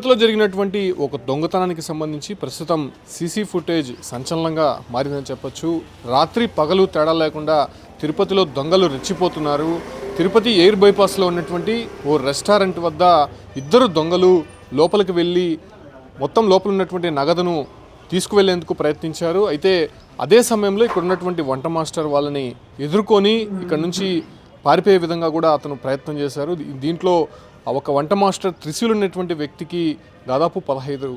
తిరుపతిలో జరిగినటువంటి ఒక దొంగతనానికి సంబంధించి ప్రస్తుతం సీసీ ఫుటేజ్ సంచలనంగా మారిందని చెప్పొచ్చు. రాత్రి పగలు తేడా లేకుండా తిరుపతిలో దొంగలు రెచ్చిపోతున్నారు. తిరుపతి ఎయిర్ బైపాస్లో ఉన్నటువంటి ఓ రెస్టారెంట్ వద్ద ఇద్దరు దొంగలు లోపలికి వెళ్ళి మొత్తం లోపల ఉన్నటువంటి నగదును తీసుకువెళ్లేందుకు ప్రయత్నించారు. అయితే అదే సమయంలో ఇక్కడ ఉన్నటువంటి వంట మాస్టర్ వాళ్ళని ఎదుర్కొని ఇక్కడ నుంచి పారిపోయే విధంగా కూడా అతను ప్రయత్నం చేశారు. దీంట్లో ఒక వంట మాస్టర్ త్రిశూల్ ఉన్నటువంటి వ్యక్తికి దాదాపు 15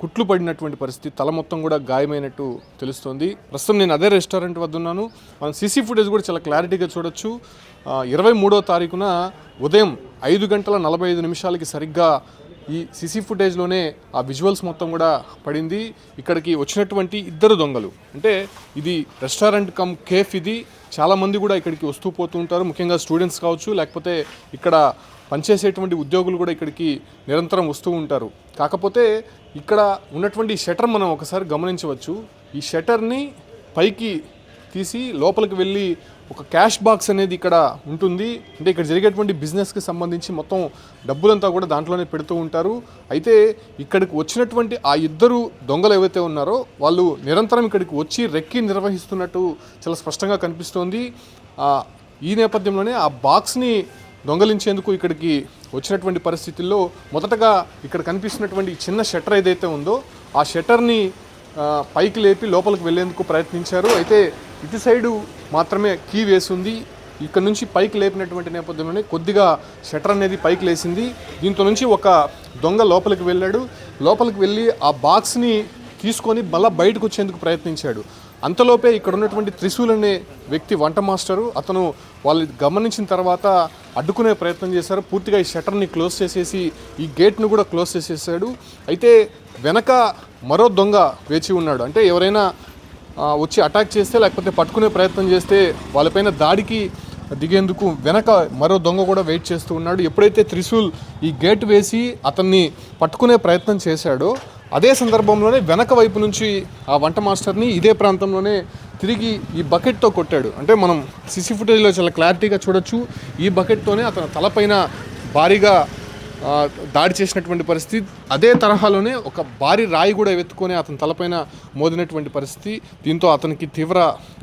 కుట్లు పడినటువంటి పరిస్థితి, తల మొత్తం కూడా గాయమైనట్టు తెలుస్తోంది. ప్రస్తుతం నేను అదే రెస్టారెంట్ వద్ద ఉన్నాను. మనం సీసీ ఫుటేజ్ కూడా చాలా క్లారిటీగా చూడొచ్చు. 23వ తారీఖున ఉదయం 5:45 సరిగ్గా ఈ సీసీ ఫుటేజ్లోనే ఆ విజువల్స్ మొత్తం కూడా పడింది. ఇక్కడికి వచ్చినటువంటి ఇద్దరు దొంగలు, అంటే ఇది రెస్టారెంట్ కమ్ కేఫ్, ఇది చాలామంది కూడా ఇక్కడికి వస్తూ పోతూ ఉంటారు. ముఖ్యంగా స్టూడెంట్స్ కావచ్చు, లేకపోతే ఇక్కడ పనిచేసేటువంటి ఉద్యోగులు కూడా ఇక్కడికి నిరంతరం వస్తూ ఉంటారు. కాకపోతే ఇక్కడ ఉన్నటువంటి షట్టర్ మనం ఒకసారి గమనించవచ్చు. ఈ షట్టర్ని పైకి తీసి లోపలికి వెళ్ళి ఒక క్యాష్ బాక్స్ అనేది ఇక్కడ ఉంటుంది. అంటే ఇక్కడ జరిగేటువంటి బిజినెస్కి సంబంధించి మొత్తం డబ్బులంతా కూడా దాంట్లోనే పెడుతూ ఉంటారు. అయితే ఇక్కడికి వచ్చినటువంటి ఆ ఇద్దరు దొంగలు ఏవైతే ఉన్నారో వాళ్ళు నిరంతరం ఇక్కడికి వచ్చి రెక్కి నిర్వహిస్తున్నట్టు చాలా స్పష్టంగా కనిపిస్తోంది. ఈ నేపథ్యంలోనే ఆ బాక్స్ని దొంగలించేందుకు ఇక్కడికి వచ్చినటువంటి పరిస్థితుల్లో మొదటగా ఇక్కడ కనిపిస్తున్నటువంటి చిన్న షట్టర్ ఏదైతే ఉందో ఆ షట్టర్ని పైకి లేపి లోపలికి వెళ్ళేందుకు ప్రయత్నించారు. అయితే ఇటు సైడు మాత్రమే కీ వేసింది. ఇక్కడ నుంచి పైకి లేపినటువంటి నేపథ్యంలోనే కొద్దిగా షట్టర్ అనేది పైకి లేసింది. దీంతో నుంచి ఒక దొంగ లోపలికి వెళ్ళాడు. లోపలికి వెళ్ళి ఆ బాక్స్ని తీసుకొని మళ్ళీ బయటకు వచ్చేందుకు ప్రయత్నించాడు. అంతలోపే ఇక్కడ ఉన్నటువంటి త్రిశూల్ అనే వ్యక్తి వంట మాస్టరు, అతను వాళ్ళు గమనించిన తర్వాత అడ్డుకునే ప్రయత్నం చేశారు. పూర్తిగా ఈ షట్టర్ని క్లోజ్ చేసేసి ఈ గేట్ను కూడా క్లోజ్ చేసేసాడు. అయితే వెనక మరో దొంగ వేచి ఉన్నాడు. అంటే ఎవరైనా వచ్చి అటాక్ చేస్తే లేకపోతే పట్టుకునే ప్రయత్నం చేస్తే వాళ్ళపైన దాడికి దిగేందుకు వెనక మరో దొంగ కూడా వెయిట్ చేస్తూ ఉన్నాడు. ఎప్పుడైతే త్రిశూల్ ఈ గేట్ వేసి అతన్ని పట్టుకునే ప్రయత్నం చేశాడో అదే సందర్భంలోనే వెనక వైపు నుంచి ఆ వంట మాస్టర్ని ఇదే ప్రాంతంలోనే తిరిగి ఈ బకెట్తో కొట్టాడు. అంటే మనం సీసీ ఫుటేజ్లో చాలా క్లారిటీగా చూడొచ్చు. ఈ బకెట్తోనే అతని తలపైన భారీగా దాడి చేసినటువంటి పరిస్థితి. అదే తరహాలోనే ఒక భారీ రాయి కూడా ఎత్తుకొని అతని తలపైన మోదినటువంటి పరిస్థితి. దీంతో అతనికి తీవ్ర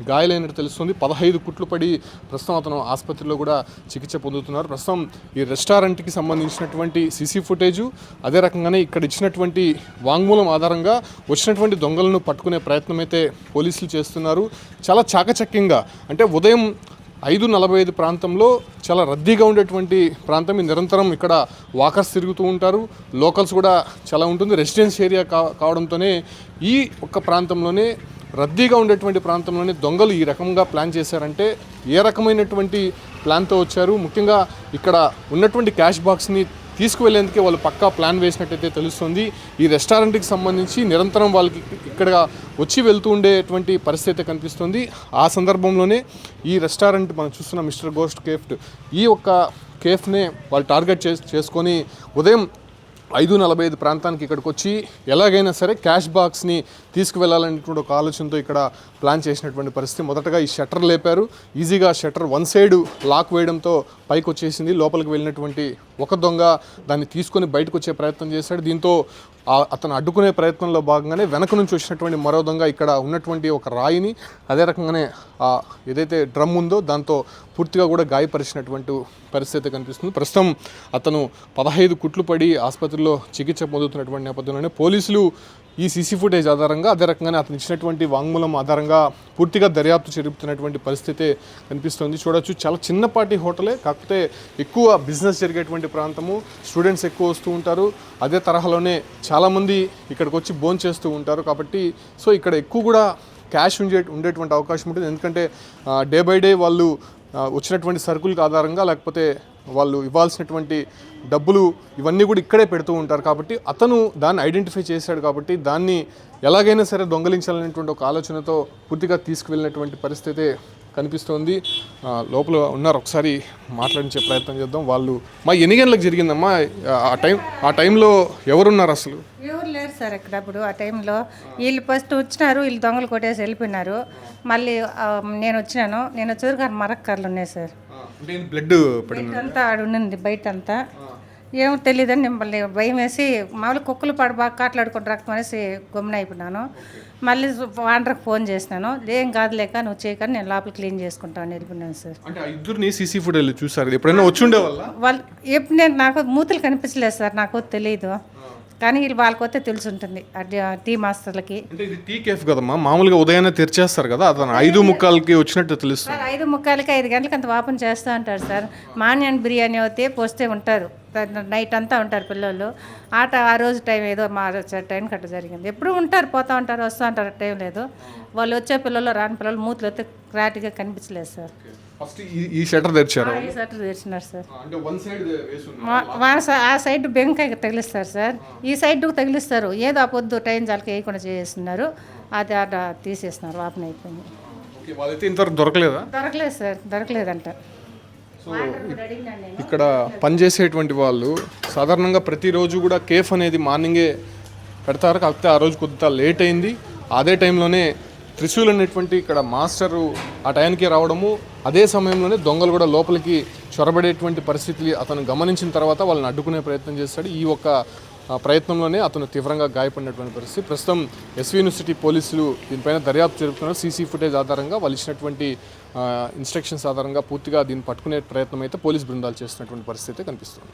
గాయాలైనట్టు తెలుస్తుంది. 15 కుట్లు పడి ప్రస్తుతం అతను ఆసుపత్రిలో కూడా చికిత్స పొందుతున్నారు. ప్రస్తుతం ఈ రెస్టారెంట్కి సంబంధించినటువంటి సీసీ ఫుటేజు, అదే రకంగానే ఇక్కడ ఇచ్చినటువంటి వాంగ్మూలం ఆధారంగా వచ్చినటువంటి దొంగలను పట్టుకునే ప్రయత్నం అయితే పోలీసులు చేస్తున్నారు. చాలా చాకచక్యంగా, అంటే ఉదయం 5:45 ప్రాంతంలో చాలా రద్దీగా ఉండేటువంటి ప్రాంతం. నిరంతరం ఇక్కడ వాకర్స్ తిరుగుతూ ఉంటారు, లోకల్స్ కూడా చాలా ఉంటుంది. రెసిడెన్స్ ఏరియా కావడంతోనే ఈ ఒక్క ప్రాంతంలోనే రద్దీగా ఉండేటువంటి ప్రాంతంలోనే దొంగలు ఈ రకంగా ప్లాన్ చేశారంటే ఏ రకమైనటువంటి ప్లాన్తో వచ్చారు. ముఖ్యంగా ఇక్కడ ఉన్నటువంటి క్యాష్ బాక్స్ని తీసుకువెళ్లేందుకే వాళ్ళు పక్కా ప్లాన్ వేసినట్టయితే తెలుస్తుంది. ఈ రెస్టారెంట్కి సంబంధించి నిరంతరం వాళ్ళకి ఇక్కడ వచ్చి వెళ్తూ ఉండేటువంటి పరిస్థితి కనిపిస్తుంది. ఆ సందర్భంలోనే ఈ రెస్టారెంట్ మనం చూస్తున్న మిస్టర్ గోస్ట్ కేఫ్, ఈ ఒక్క కేఫ్నే వాళ్ళు టార్గెట్ చేసుకొని ఉదయం 5:45 ప్రాంతానికి ఇక్కడికి వచ్చి ఎలాగైనా సరే క్యాష్ బాక్స్ని తీసుకువెళ్ళాలనేటువంటి ఒక ఆలోచనతో ఇక్కడ ప్లాన్ చేసినటువంటి పరిస్థితి. మొదటగా ఈ షట్టర్ లేపారు. ఈజీగా షట్టర్ వన్ సైడ్ లాక్ వేయడంతో పైకి వచ్చేసింది. లోపలికి వెళ్ళినటువంటి ఒక దొంగ దాన్ని తీసుకొని బయటకు వచ్చే ప్రయత్నం చేశాడు. దీంతో అతను అడ్డుకునే ప్రయత్నంలో భాగంగానే వెనక నుంచి వచ్చినటువంటి మరో దొంగ ఇక్కడ ఉన్నటువంటి ఒక రాయిని, అదే రకంగానే ఏదైతే డ్రమ్ ఉందో దాంతో పూర్తిగా కూడా గాయపరిచినటువంటి పరిస్థితి కనిపిస్తుంది. ప్రస్తుతం అతను 15 కుట్లు పడి ఆసుపత్రిలో చికిత్స పొందుతున్నటువంటి నేపథ్యంలోనే పోలీసులు ఈ సీసీ ఫుటేజ్ ఆధారంగా, అదే రకంగానే అతను ఇచ్చినటువంటి వాంగ్మూలం ఆధారంగా పూర్తిగా దర్యాప్తు జరుపుతున్నటువంటి పరిస్థితి కనిపిస్తుంది. చూడొచ్చు, చాలా చిన్నపాటి హోటలే, కాకపోతే ఎక్కువ బిజినెస్ జరిగేటువంటి ప్రాంతము, స్టూడెంట్స్ ఎక్కువ వస్తూ ఉంటారు. అదే తరహాలోనే చాలామంది ఇక్కడికి వచ్చి భోజనం చేస్తూ ఉంటారు. కాబట్టి సో ఇక్కడ ఎక్కువ కూడా క్యాష్ ఉండేటువంటి అవకాశం ఉంటుంది. ఎందుకంటే డే బై డే వాళ్ళు వచ్చినటువంటి సరుకులకు ఆధారంగా, లేకపోతే వాళ్ళు ఇవ్వాల్సినటువంటి డబ్బులు ఇవన్నీ కూడా ఇక్కడే పెడుతూ ఉంటారు. కాబట్టి అతను దాన్ని ఐడెంటిఫై చేశాడు. కాబట్టి దాన్ని ఎలాగైనా సరే దొంగలించాలనేటువంటి ఒక ఆలోచనతో పూర్తిగా తీసుకువెళ్ళినటువంటి పరిస్థితి కనిపిస్తోంది. లోపల ఉన్నారు, ఒకసారి మాట్లాడించే ప్రయత్నం చేద్దాం. వాళ్ళు ఎన్ని గంటలకు జరిగిందమ్మా ఆ టైంలో ఎవరున్నారు అసలు? ఎవరు లేరు సార్ ఇక్కడ. అప్పుడు ఆ టైంలో వీళ్ళు ఫస్ట్ వచ్చినారు, వీళ్ళు దొంగలు కొట్టేసి వెళ్ళిపోయినారు. మళ్ళీ నేను వచ్చినాను. నేను వచ్చేసరికి మరక్కర్లు ఉన్నాయి సార్. బ్లడ్ అంతా ఆడ ఉన్నింది బయట అంతా. ఏమో తెలియదని మిమ్మల్ని భయం వేసి మామూలు కుక్కలు పడి బాగా కాట్లాడుకుని రక్తం అనేసి గమ్మున అయిపోయినాను. మళ్ళీ వాండర్కి ఫోన్ చేసినాను. ఏం కాదులేక నువ్వు చేయకని నేను లోపల క్లీన్ చేసుకుంటాను వెళ్ళిపోయినాను సార్. అంటే ఆ ఇద్దరిని సీసీ ఫుటేజ్ చూసారు, ఎప్పుడైనా వచ్చి ఉండేవాళ్ళ? వాళ్ళు ఎప్పుడు నేను నాకు మూతులు కనిపించలేదు సార్, నాకు తెలియదు. కానీ వీళ్ళు వాళ్ళకొస్తే తెలిసి ఉంటుంది టీ మాస్టర్లకి. అంటే ఇది టీ కేఫ్ కదమ్మా, మామూలుగా ఉదయాన్నే తెరిచేస్తారు కదా, అతను 5:45కి వచ్చినట్టు తెలుస్తుంది. సార్ 5:45కి 5 గంటలకు అంత ఓపెన్ చేస్తూ ఉంటారు సార్. మార్నింగ్ బిర్యానీ అయితే పోస్తే ఉంటారు, నైట్ అంతా ఉంటారు పిల్లలు. ఆ రోజు టైం ఏదో మా టైం కట్ట జరిగింది. ఎప్పుడు ఉంటారు, పోతూ ఉంటారు, వస్తూ ఉంటారు, టైం లేదు. వాళ్ళు వచ్చే పిల్లలు రాని పిల్లలు మూతులు అయితే క్లారిటీగా కనిపించలేదు సార్. ఫస్ట్ ఈ షటర్ తెరిచారు, ఈ షట్టర్ తెరిచినారు సార్. అంటే వన్ సైడ్ వేసున్నారు. ఆ సైడ్ బెంకాయకి తగిలిస్తారు సార్, ఈ సైడ్కి తగిలిస్తారు. ఏదో ఆ పొద్దు టైం చాలకి వేయకుండా చేస్తున్నారు, అది అట్లా తీసేస్తున్నారు. ఓపెన్ అయిపోయింది. వాళ్ళైతే ఇంతవరకు దొరకలేదా? దొరకలేదు సార్, దొరకలేదంట. ఇక్కడ పనిచేసేటువంటి వాళ్ళు సాధారణంగా ప్రతిరోజు కూడా కేఫ్ అనేది మార్నింగే పెడతారు, కాకపోతే ఆ రోజు కొద్దిగా లేట్ అయింది. అదే టైంలోనే త్రిశూల్ అనేటువంటి ఇక్కడ మాస్టరు ఆ టైంకి రావడము, అదే సమయంలోనే దొంగలు కూడా లోపలికి చొరబడేటువంటి పరిస్థితి అతను గమనించిన తర్వాత వాళ్ళని అడ్డుకునే ప్రయత్నం చేస్తాడు. ఈ ఒక్క ప్రయత్నంలోనే అతను తీవ్రంగా గాయపడినటువంటి పరిస్థితి. ప్రస్తుతం ఎస్వి యూనివర్సిటీ పోలీసులు దీనిపైన దర్యాప్తు జరుపుతున్నారు. సీసీ ఫుటేజ్ ఆధారంగా వాళ్ళు ఇచ్చినటువంటి ఇన్స్ట్రక్షన్స్ ఆధారంగా పూర్తిగా దీన్ని పట్టుకునే ప్రయత్నం అయితే పోలీస్ బృందాలు చేస్తున్నటువంటి పరిస్థితి కనిపిస్తుంది.